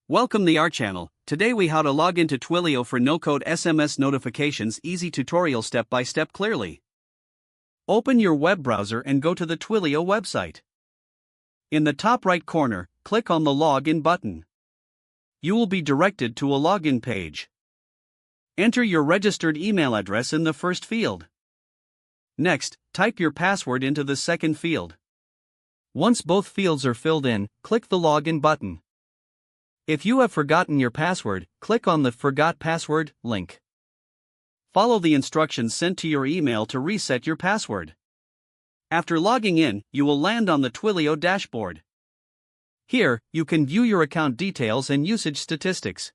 Welcome to our channel. Today we how to log into Twilio for no-code SMS notifications. Easy tutorial step-by-step clearly. Open your web browser and go to the Twilio website. In the top right corner, click on the Login button. You will be directed to a login page. Enter your registered email address in the first field. Next, type your password into the second field. Once both fields are filled in, click the Login button. If you have forgotten your password, click on the Forgot Password link. Follow the instructions sent to your email to reset your password. After logging in, you will land on the Twilio dashboard. Here, you can view your account details and usage statistics.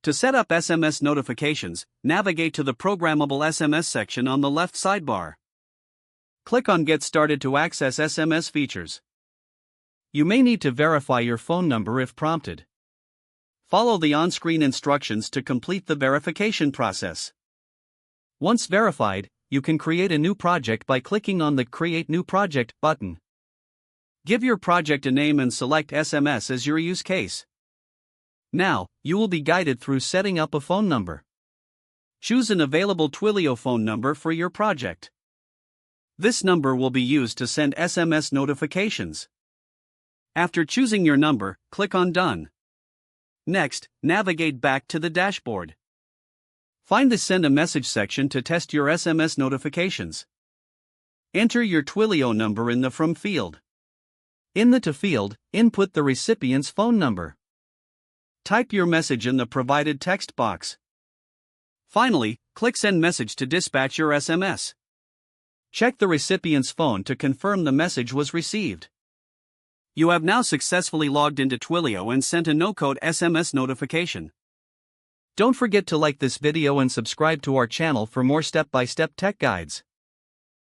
To set up SMS notifications, navigate to the Programmable SMS section on the left sidebar. Click on Get Started to access SMS features. You may need to verify your phone number if prompted. Follow the on-screen instructions to complete the verification process. Once verified, you can create a new project by clicking on the Create New Project button. Give your project a name and select SMS as your use case. Now, you will be guided through setting up a phone number. Choose an available Twilio phone number for your project. This number will be used to send SMS notifications. After choosing your number, click on Done. Next, navigate back to the dashboard. Find the Send a Message section to test your SMS notifications. Enter your Twilio number in the From field. In the To field, input the recipient's phone number. Type your message in the provided text box. Finally, click Send Message to dispatch your SMS. Check the recipient's phone to confirm the message was received. You have now successfully logged into Twilio and sent a no-code SMS notification. Don't forget to like this video and subscribe to our channel for more step-by-step tech guides.